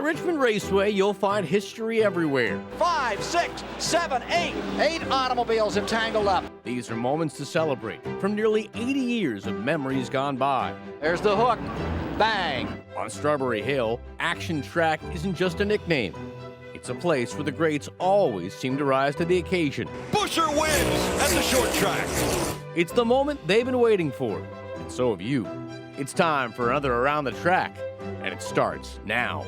Richmond Raceway, you'll find history everywhere. 5, 6, 7, 8. 8 automobiles have tangled up. These are moments to celebrate from nearly 80 years of memories gone by. There's the hook. Bang. On Strawberry Hill, Action Track isn't just a nickname. It's a place where the greats always seem to rise to the occasion. Busher wins at the short track. It's the moment they've been waiting for, and so have you. It's time for another Around the Track, and it starts now.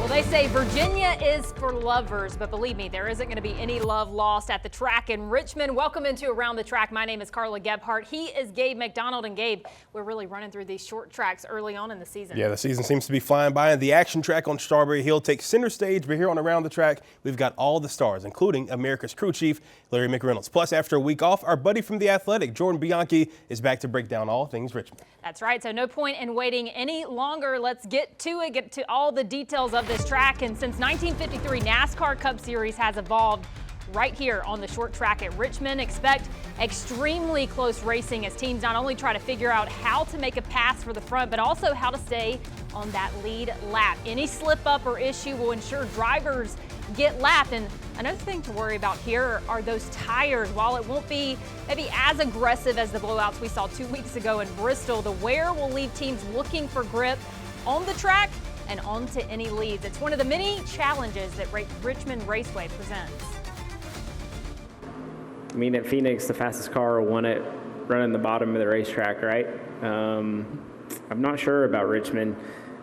They say Virginia is for lovers, but believe me, there isn't going to be any love lost at the track in Richmond. Welcome into Around the Track. My name is Carla Gebhardt. He is Gabe McDonald. And Gabe, we're really running through these short tracks early on in the season. Yeah, the season seems to be flying by, and the Action Track on Strawberry Hill takes center stage. But here on Around the Track, we've got all the stars, including America's crew chief, Larry McReynolds. Plus, after a week off, our buddy from The Athletic, Jordan Bianchi, is back to break down all things Richmond. That's right, so no point in waiting any longer. Let's get to it, get to all the details of this track. And since 1953, NASCAR Cup Series has evolved right here on the short track at Richmond. Expect extremely close racing as teams not only try to figure out how to make a pass for the front, but also how to stay on that lead lap. Any slip up or issue will ensure drivers get lapped. And another thing to worry about here are those tires. While it won't be maybe as aggressive as the blowouts we saw 2 weeks ago in Bristol, the wear will leave teams looking for grip on the track and onto any leads. It's one of the many challenges that Richmond Raceway presents. I mean, at Phoenix, the fastest car won it running the bottom of the racetrack, right? I'm not sure about Richmond.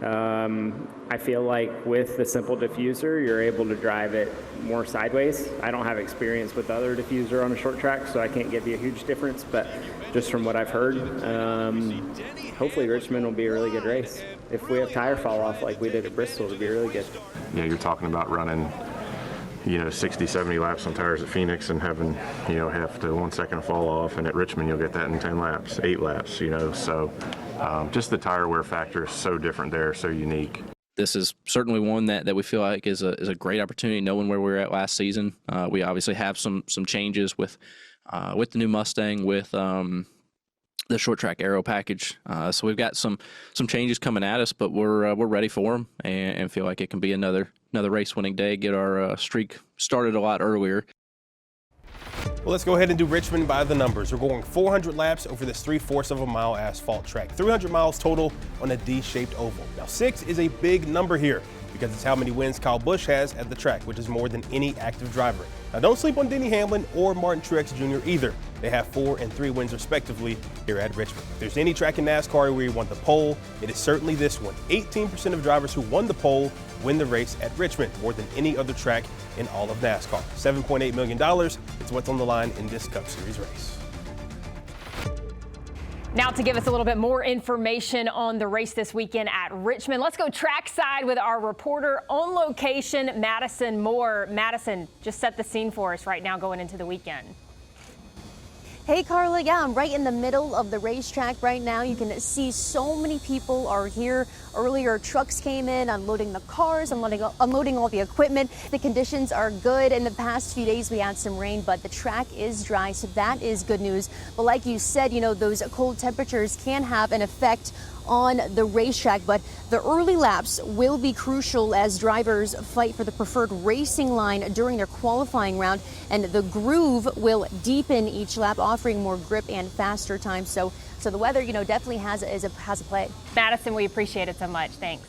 I feel like with the simple diffuser, you're able to drive it more sideways. I don't have experience with other diffuser on a short track, so I can't give you a huge difference, but just from what I've heard, hopefully Richmond will be a really good race. If we have tire fall off like we did at Bristol, it'll be really good. Yeah, you're talking about running 60, 70 laps on tires at Phoenix and having, have to 1 second fall off, and at Richmond you'll get that in 10 laps, 8 laps, so just the tire wear factor is so different there, so unique. This is certainly one that we feel like is a great opportunity, knowing where we were at last season. We obviously have some changes with the new Mustang, with the short track aero package. So we've got some changes coming at us, but we're ready for them and feel like it can be another race winning day, get our streak started a lot earlier. Well, let's go ahead and do Richmond by the numbers. We're going 400 laps over this 3/4 of a mile asphalt track, 300 miles total on a D-shaped oval. Now, 6 is a big number here because it's how many wins Kyle Busch has at the track, which is more than any active driver. Now, don't sleep on Denny Hamlin or Martin Truex Jr. either. They have 4 and 3 wins respectively here at Richmond. If there's any track in NASCAR where you want the pole, it is certainly this one. 18% of drivers who won the pole win the race at Richmond, more than any other track in all of NASCAR. $7.8 million is what's on the line in this Cup Series race. Now to give us a little bit more information on the race this weekend at Richmond, let's go trackside with our reporter on location, Madison Moore. Madison, just set the scene for us right now going into the weekend. Hey Carla, yeah, I'm right in the middle of the racetrack right now. You can see so many people are here. Earlier, trucks came in, unloading the cars, unloading all the equipment. The conditions are good. In the past few days, we had some rain, but the track is dry, so that is good news. But like you said, those cold temperatures can have an effect on the racetrack, but the early laps will be crucial as drivers fight for the preferred racing line during their qualifying round, and the groove will deepen each lap, offering more grip and faster time. So the weather, definitely has a play. Madison, we appreciate it so much. Thanks.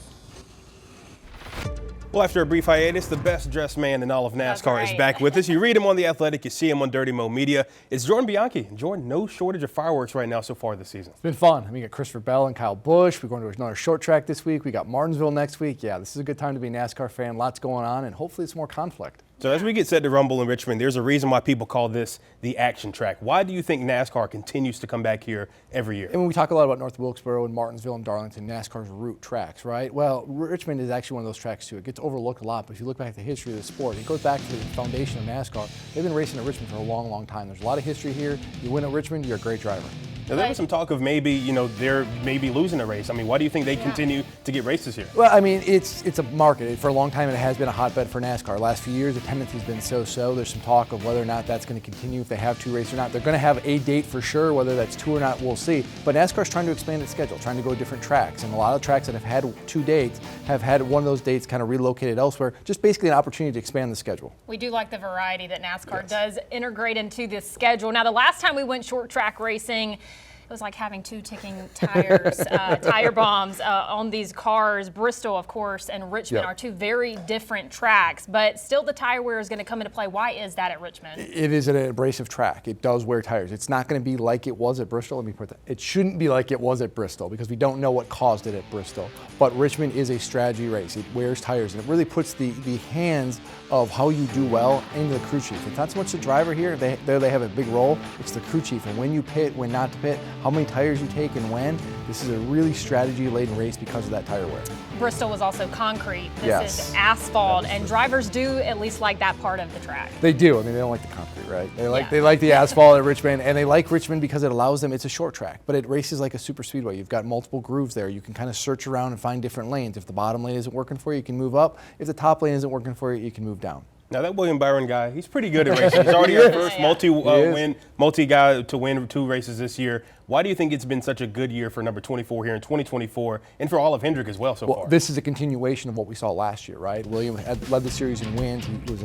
Well, after a brief hiatus, the best dressed man in all of NASCAR right. is back with us. You read him on The Athletic, you see him on Dirty Mo Media. It's Jordan Bianchi. Jordan, no shortage of fireworks right now so far this season. It's been fun. We got Christopher Bell and Kyle Busch. We're going to another short track this week. We got Martinsville next week. Yeah, this is a good time to be a NASCAR fan. Lots going on, and hopefully it's more conflict. So as we get set to rumble in Richmond, there's a reason why people call this the action track. Why do you think NASCAR continues to come back here every year? And when we talk a lot about North Wilkesboro and Martinsville and Darlington, NASCAR's root tracks, right? Well, Richmond is actually one of those tracks too. It gets overlooked a lot, but if you look back at the history of the sport, it goes back to the foundation of NASCAR. They've been racing at Richmond for a long, long time. There's a lot of history here. You win at Richmond, you're a great driver. Now, there was some talk of maybe, they're maybe losing a race. I mean, why do you think they continue to get races here? Well, I mean, it's a market. For a long time, it has been a hotbed for NASCAR. Last few years, attendance has been so-so. There's some talk of whether or not that's going to continue, if they have 2 races or not. They're going to have a date for sure. Whether that's 2 or not, we'll see. But NASCAR's trying to expand its schedule, trying to go to different tracks. And a lot of tracks that have had 2 dates have had one of those dates kind of relocated elsewhere. Just basically an opportunity to expand the schedule. We do like the variety that NASCAR does integrate into this schedule. Now, the last time we went short track racing, it was like having 2 ticking tires, tire bombs on these cars. Bristol, of course, and Richmond are 2 very different tracks, but still the tire wear is going to come into play. Why is that at Richmond? It is an abrasive track. It does wear tires. It's not going to be like it was at Bristol. Let me put that. It shouldn't be like it was at Bristol because we don't know what caused it at Bristol. But Richmond is a strategy race. It wears tires, and it really puts the hands of how you do well into the crew chief. It's not so much the driver here. They have a big role. It's the crew chief, and when you pit, when not to pit, how many tires you take and when. This is a really strategy-laden race because of that tire wear. Bristol was also concrete. This is asphalt, and drivers do at least like that part of the track. They do. I mean, they don't like the concrete, right? They like the asphalt at Richmond, and they like Richmond because it allows them. It's a short track, but it races like a super speedway. You've got multiple grooves there. You can kind of search around and find different lanes. If the bottom lane isn't working for you, you can move up. If the top lane isn't working for you, you can move down. Now, that William Byron guy, he's pretty good at racing. He's already our first multi guy to win 2 races this year. Why do you think it's been such a good year for number 24 here in 2024 and for all of Hendrick as well so far? This is a continuation of what we saw last year, right? William had led the series in wins. He was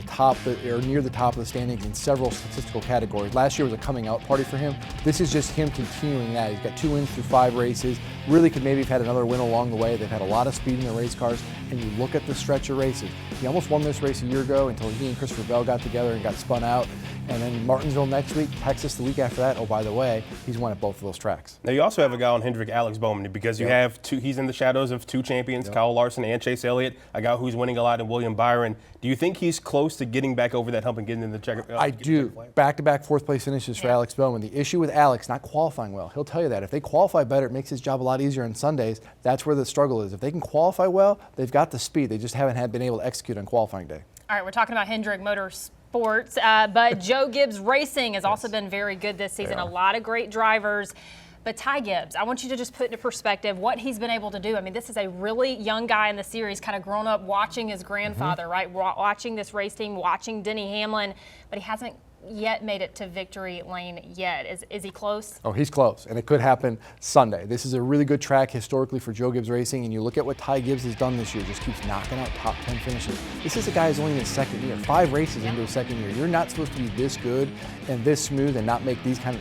near the top of the standings in several statistical categories. Last year was a coming out party for him. This is just him continuing that. He's got 2 wins through 5 races. Really could maybe have had another win along the way. They've had a lot of speed in their race cars, and you look at the stretch of races. He almost won this race a year ago until he and Christopher Bell got together and got spun out. And then Martinsville next week, Texas the week after that. Oh, by the way, he's won at both of those tracks. Now, you also have a guy on Hendrick, Alex Bowman, because you have 2, he's in the shadows of 2 champions, Kyle Larson and Chase Elliott, a guy who's winning a lot in William Byron. Do you think he's close to getting back over that hump and getting in the checker? I do. Back-to-back 4th place finishes for Alex Bowman. The issue with Alex, not qualifying well, he'll tell you that. If they qualify better, it makes his job a lot easier on Sundays. That's where the struggle is. If they can qualify well, they've got the speed. They just haven't been able to execute on qualifying day. All right, we're talking about Hendrick Motorsports, but Joe Gibbs Racing has also been very good this season. A lot of great drivers. But Ty Gibbs, I want you to just put into perspective what he's been able to do. I mean, this is a really young guy in the series, kind of grown up watching his grandfather, right? Watching this race team, watching Denny Hamlin, but he hasn't yet made it to victory lane yet. Is he close? Oh, he's close, and it could happen Sunday. This is a really good track historically for Joe Gibbs Racing, and you look at what Ty Gibbs has done this year, just keeps knocking out top 10 finishes. This is a guy who's only in his 2nd year, 5 races into his 2nd year. You're not supposed to be this good and this smooth and not make these kind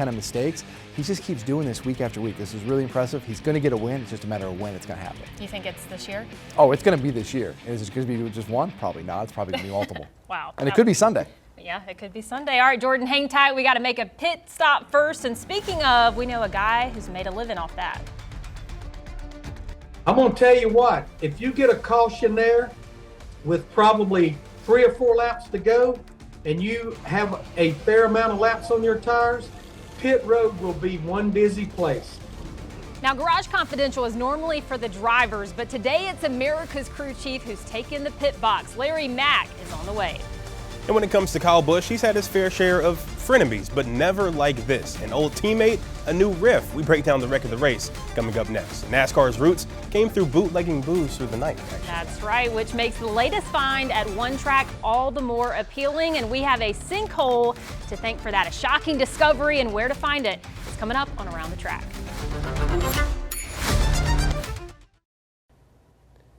of mistakes. He just keeps doing this week after week. This is really impressive. He's going to get a win. It's just a matter of when it's going to happen. You think it's this year? Oh, it's going to be this year. Is it going to be just one? Probably not. It's probably going to be multiple. Wow. And it could be Sunday. Yeah, it could be Sunday. All right, Jordan, hang tight. We got to make a pit stop first. And speaking of, we know a guy who's made a living off that. I'm going to tell you what, if you get a caution there with probably 3 or 4 laps to go and you have a fair amount of laps on your tires, pit road will be one busy place. Now, Garage Confidential is normally for the drivers, but today it's America's crew chief who's taken the pit box. Larry Mack is on the way. And when it comes to Kyle Busch, he's had his fair share of frenemies, but never like this. An old teammate, a new riff. We break down the wreck of the race coming up next. NASCAR's roots came through bootlegging booze through the night. That's right, which makes the latest find at one track all the more appealing. And we have a sinkhole to thank for that. A shocking discovery and where to find it. It's coming up on Around the Track.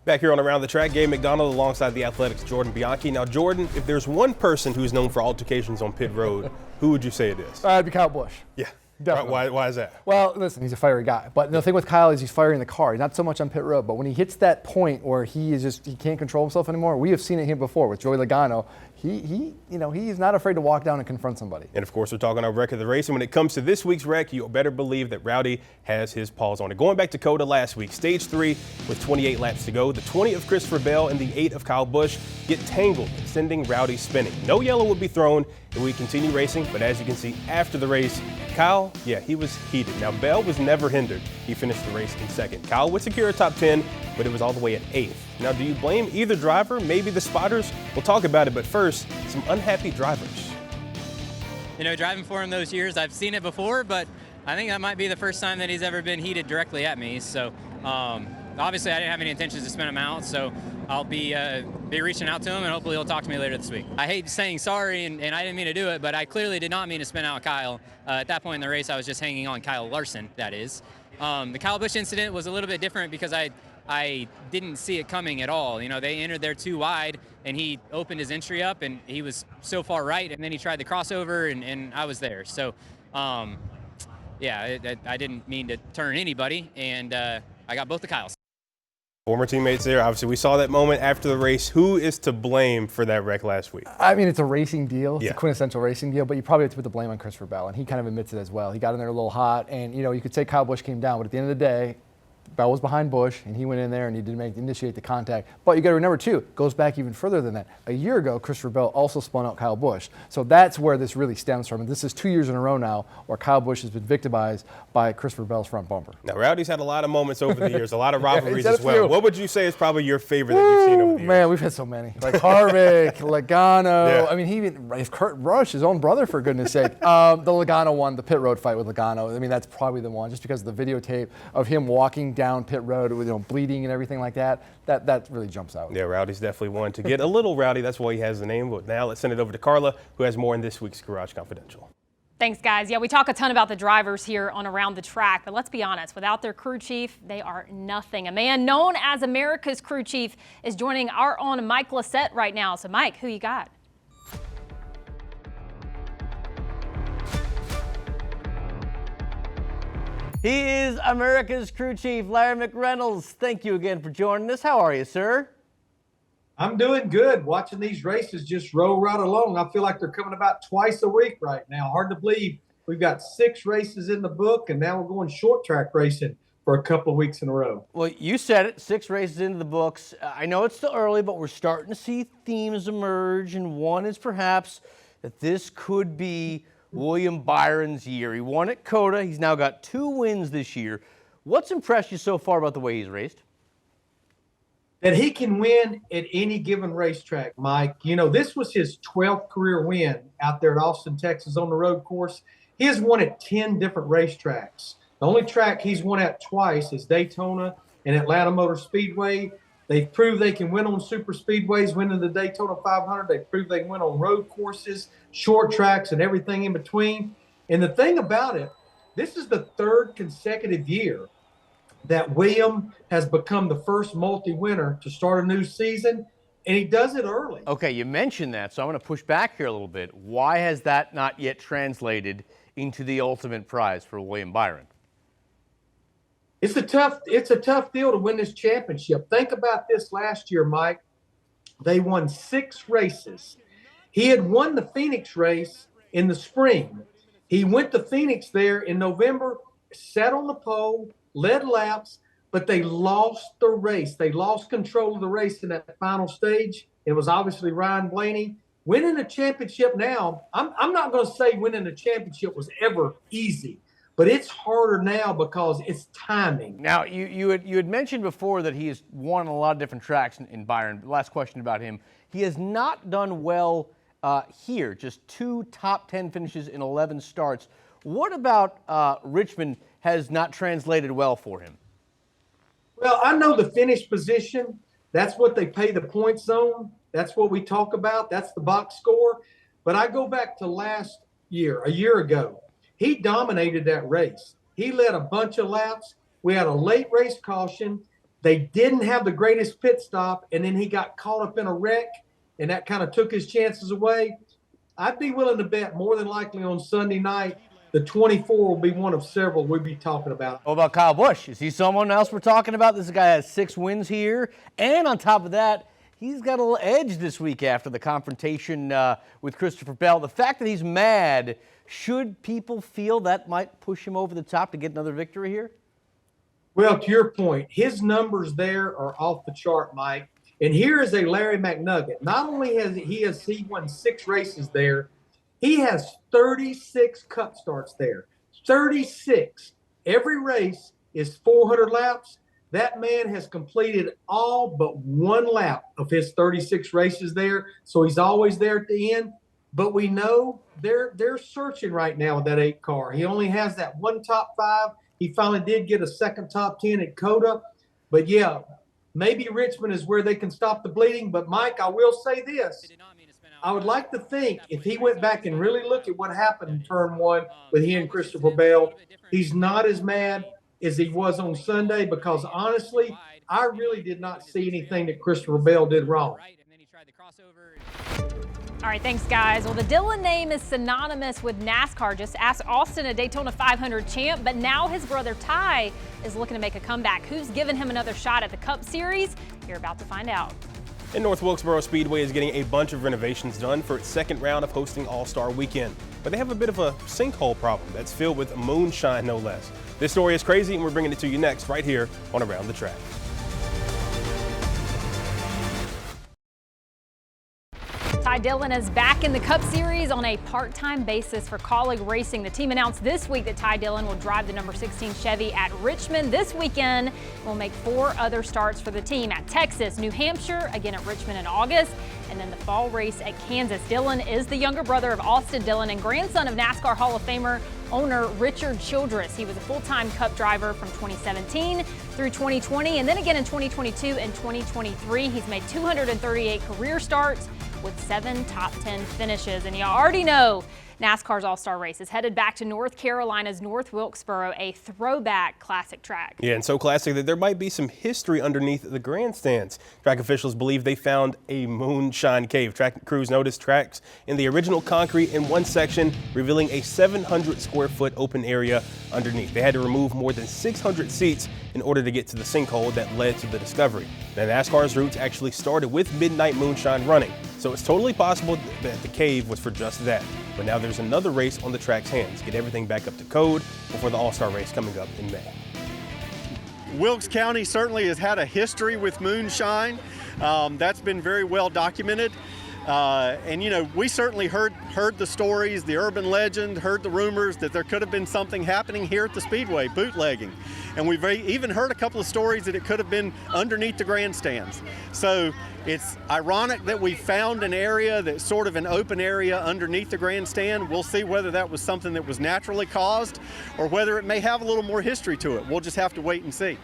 Back here on Around the Track, Gabe McDonald alongside the Athletics' Jordan Bianchi. Now, Jordan, if there's one person who's known for altercations on pit road, who would you say it is? It'd be Kyle Busch. Yeah. Definitely. Why is that? Well, listen, he's a fiery guy. But the thing with Kyle is he's fiery in the car. He's not so much on pit road. But when he hits that point where he can't control himself anymore, we have seen it here before with Joey Logano. He's not afraid to walk down and confront somebody. And of course, we're talking our wreck of the race. And when it comes to this week's wreck, you better believe that Rowdy has his paws on it. Going back to Coda last week, stage 3 with 28 laps to go. The 20 of Christopher Bell and the 8 of Kyle Busch get tangled, sending Rowdy spinning. No yellow would be thrown, and we continue racing. But as you can see after the race, Kyle, he was heated. Now, Bell was never hindered. He finished the race in 2nd. Kyle would secure a top 10, but it was all the way at 8th. Now, do you blame either driver? Maybe the spotters? We'll talk about it, but first, some unhappy drivers. Driving for him those years, I've seen it before, but I think that might be the first time that he's ever been heated directly at me. So obviously I didn't have any intentions to spin him out, so I'll be reaching out to him, and hopefully he'll talk to me later this week. I hate saying sorry, and I didn't mean to do it, but I clearly did not mean to spin out Kyle. At that point in the race, I was just hanging on Kyle Larson, that is. The Kyle Busch incident was a little bit different because I didn't see it coming at all. You know, they entered there too wide, and he opened his entry up, and he was so far right, and then he tried the crossover, and I was there. So, yeah, I didn't mean to turn anybody, and I got both the Kyles. Former teammates there. Obviously, we saw that moment after the race. Who is to blame for that wreck last week? I mean, it's a racing deal. It's Yeah. a quintessential racing deal, but you probably have to put the blame on Christopher Bell, and he kind of admits it as well. He got in there a little hot, and, you know, you could say Kyle Busch came down, but at the end of the day, Bell was behind Busch, and he went in there and he did initiate the contact. But you got to remember, too, it goes back even further than that. A year ago, Christopher Bell also spun out Kyle Busch. So that's where this really stems from. And this is 2 years in a row now where Kyle Busch has been victimized by Christopher Bell's front bumper. Now, Rowdy's had a lot of moments over the years, a lot of rivalries He's had as a well. few. What would you say is probably your favorite that you've seen over the years? Man, we've had so many. Like Harvick, Logano. Yeah. I mean, he even Kurt Rush, his own brother, for goodness sake. The Logano one, the pit road fight with Logano. I mean, that's probably the one, just because of the videotape of him walking down pit road with, you know, bleeding and everything like that. That really jumps out. Yeah, Rowdy's definitely one to get a little rowdy. That's why he has the name. But now let's send it over to Carla, who has more in this week's Garage Confidential. Thanks, guys. Yeah, we talk a ton about the drivers here on Around the Track, but let's be honest, without their crew chief, they are nothing. A man known as America's crew chief is joining our own Mike Lissette right now. So, Mike, who you got? He is America's crew chief, Larry McReynolds. Thank you again for joining us. How are you, sir? I'm doing good. Watching these races just roll right along. I feel like they're coming about twice a week right now. Hard to believe we've got 6 races in the book, and now we're going short track racing for a couple of weeks in a row. Well, you said it, 6 races into the books. I know it's still early, but we're starting to see themes emerge, and one is perhaps that this could be William Byron's year. He won at COTA. He's now got 2 wins this year. What's impressed you so far about the way he's raced? That he can win at any given racetrack, Mike. You know, this was his 12th career win out there at Austin, Texas on the road course. He has won at 10 different racetracks. The only track he's won at twice is Daytona and Atlanta Motor Speedway. They've proved they can win on super speedways, winning the Daytona 500. They've proved they can win on road courses, short tracks, and everything in between. And the thing about it, this is the 3rd consecutive year that William has become the first multi-winner to start a new season, and he does it early. Okay, you mentioned that, so I'm going to push back here a little bit. Why has that not yet translated into the ultimate prize for William Byron? It's a tough deal to win this championship. Think about this last year, Mike. They won 6 races. He had won the Phoenix race in the spring. He went to Phoenix there in November, sat on the pole, led laps, but they lost the race. They lost control of the race in that final stage. It was obviously Ryan Blaney. Winning a championship now, I'm not going to say winning a championship was ever easy, but it's harder now because it's timing. Now, you had mentioned before that he has won a lot of different tracks in Byron. Last question about him. He has not done well here, just 2 top 10 finishes in 11 starts. What about Richmond has not translated well for him? Well, I know the finish position. That's what they pay the points on. That's what we talk about. That's the box score. But I go back to last year, a year ago. He dominated that race. He led a bunch of laps. We had a late race caution. They didn't have the greatest pit stop, and then he got caught up in a wreck, and that kind of took his chances away. I'd be willing to bet more than likely on Sunday night the 24 will be one of several we'll be talking about. What about Kyle Busch? Is he someone else we're talking about? This guy has 6 wins here, and on top of that, he's got a little edge this week after the confrontation with Christopher Bell. The fact that he's mad, should people feel that might push him over the top to get another victory here? Well, to your point, his numbers there are off the chart, Mike. And here is a Larry McNugget. Not only has he won 6 races there, he has 36 cup starts there. 36. Every race is 400 laps. That man has completed all but 1 lap of his 36 races there. So he's always there at the end. but we know they're searching right now with that 8 car. He only has that one top 5. He finally did get a second top 10 at Coda. But yeah, maybe Richmond is where they can stop the bleeding. But Mike, I will say this. I would like to think if he went back and really looked at what happened in turn 1 with he and Christopher Bell, he's not as mad as he was on Sunday, because honestly, I really did not see anything that Christopher Bell did wrong. All right, thanks, guys. Well, the Dillon name is synonymous with NASCAR. Just ask Austin, a Daytona 500 champ, but now his brother Ty is looking to make a comeback. Who's giving him another shot at the Cup Series? You're about to find out. And North Wilkesboro Speedway is getting a bunch of renovations done for its second round of hosting All-Star Weekend. But they have a bit of a sinkhole problem that's filled with moonshine, no less. This story is crazy, and we're bringing it to you next right here on Around the Track. Ty Dillon is back in the Cup Series on a part-time basis for Kaulig Racing. The team announced this week that Ty Dillon will drive the number 16 Chevy at Richmond this weekend. Will make 4 other starts for the team at Texas, New Hampshire, again at Richmond in August, and then the fall race at Kansas. Dillon is the younger brother of Austin Dillon and grandson of NASCAR Hall of Famer owner Richard Childress. He was a full-time Cup driver from 2017 through 2020, and then again in 2022 and 2023. He's made 238 career starts with 7 top 10 finishes. And you already know NASCAR's All-Star Race is headed back to North Carolina's North Wilkesboro, a throwback classic track. Yeah, and so classic that there might be some history underneath the grandstands. Track officials believe they found a moonshine cave. Track crews noticed tracks in the original concrete in one section, revealing a 700 square foot open area underneath. They had to remove more than 600 seats in order to get to the sinkhole that led to the discovery. Now, NASCAR's roots actually started with midnight moonshine running, so it's totally possible that the cave was for just that. But now there's another race on the track's hands. Get everything back up to code before the All-Star race coming up in May. Wilkes County certainly has had a history with moonshine. That's been very well documented. And you know, we certainly heard the stories, the urban legend, heard the rumors that there could have been something happening here at the Speedway, bootlegging. And we've even heard a couple of stories that it could have been underneath the grandstands. So it's ironic that we found an area that's sort of an open area underneath the grandstand. We'll see whether that was something that was naturally caused or whether it may have a little more history to it. We'll just have to wait and see.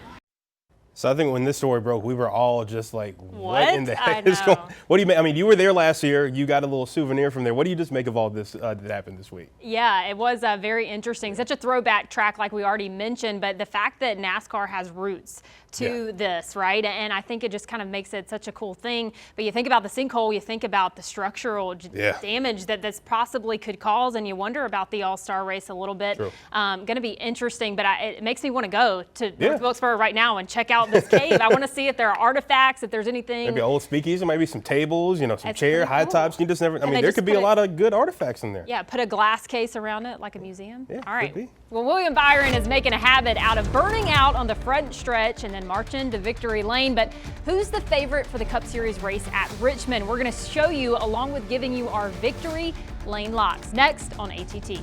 So I think when this story broke, we were all just like, what in the heck is going on? What do you make? I mean, you were there last year. You got a little souvenir from there. What do you just make of all this that happened this week? Yeah, it was very interesting. Such a throwback track like we already mentioned, but the fact that NASCAR has roots to this, right? And I think it just kind of makes it such a cool thing. But you think about the sinkhole, you think about the structural damage that this possibly could cause, and you wonder about the All-Star race a little bit. Going to be interesting, but it makes me want to go to North Wilkesboro right now and check out this cave. I want to see if there are artifacts, if there's anything. Maybe old speakeasy, maybe some tables, you know, some chair, high tops. You just never, I mean, there could be a lot of good artifacts in there. Yeah, put a glass case around it like a museum. Yeah, all right. Well, William Byron is making a habit out of burning out on the front stretch and then marching to victory lane. But who's the favorite for the Cup Series race at Richmond? We're going to show you along with giving you our victory lane locks next on ATT.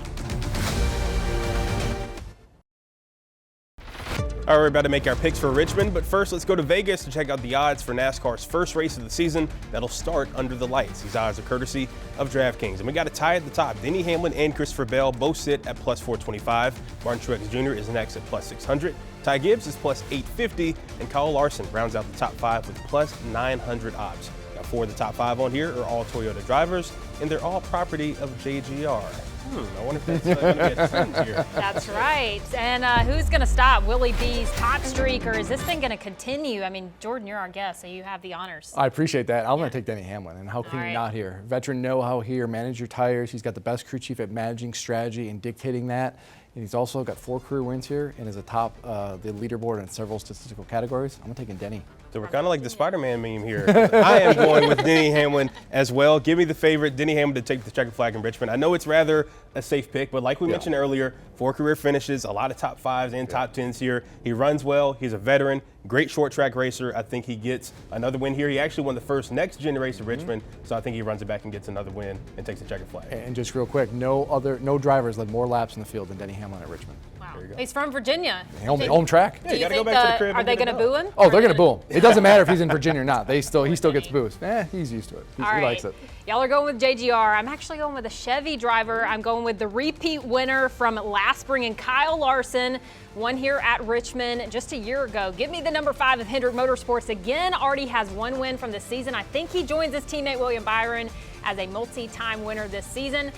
All right, we're about to make our picks for Richmond, but first let's go to Vegas to check out the odds for NASCAR's first race of the season that'll start under the lights. These odds are courtesy of DraftKings. And we got a tie at the top. Denny Hamlin and Christopher Bell both sit at plus 425. Martin Truex Jr. is next at plus 600. Ty Gibbs is plus 850, and Kyle Larson rounds out the top 5 with plus 900 odds. Now, 4 of the top 5 on here are all Toyota drivers, and they're all property of JGR. I wonder if that's going to be a trend here. That's right. And who's going to stop Willie B's hot streak, or is this thing going to continue? I mean, Jordan, you're our guest, so you have the honors. I appreciate that. I'm going to take Denny Hamlin, and how can you not here? Veteran know-how here, manage your tires. He's got the best crew chief at managing strategy and dictating that. And he's also got 4 career wins here and is atop the leaderboard in several statistical categories. I'm taking Denny. So we're kind of like the Spider-Man meme here. I am going with Denny Hamlin as well. Give me the favorite, Denny Hamlin, to take the checkered flag in Richmond. I know it's rather a safe pick, but like we mentioned earlier, 4 career finishes, a lot of top 5s and top 10s here. He runs well. He's a veteran, great short track racer. I think he gets another win here. He actually won the first next gen race at Richmond, so I think he runs it back and gets another win and takes the checkered flag. And just real quick, no drivers led more laps in the field than Denny Hamlin at Richmond. Wow. There you go. He's from Virginia. Home track. Do you think are they going to boo him? Oh, they're going to boo him. It doesn't matter if he's in Virginia or not. He still gets boos. He's used to it. He likes it. Y'all are going with JGR. I'm actually going with a Chevy driver. I'm going with the repeat winner from last spring, and Kyle Larson won here at Richmond just a year ago. Give me the number 5 of Hendrick Motorsports. Again, already has 1 win from this season. I think he joins his teammate William Byron as a multi-time winner this season.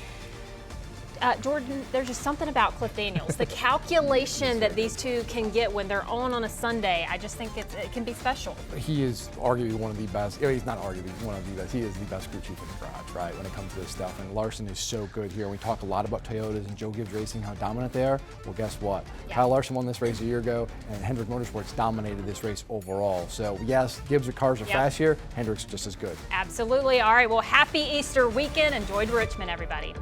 Jordan, there's just something about Cliff Daniels. The calculation that these two can get when they're on a Sunday, I just think it can be special. He is arguably one of the best. He's not arguably one of the best. He is the best crew chief in the garage, right, when it comes to this stuff. And Larson is so good here. We talk a lot about Toyotas and Joe Gibbs Racing, how dominant they are. Well, guess what? Yeah. Kyle Larson won this race a year ago, and Hendrick Motorsports dominated this race overall. So, yes, Gibbs' cars are fast here. Hendrick's just as good. Absolutely. All right, well, happy Easter weekend. Enjoyed Richmond, everybody.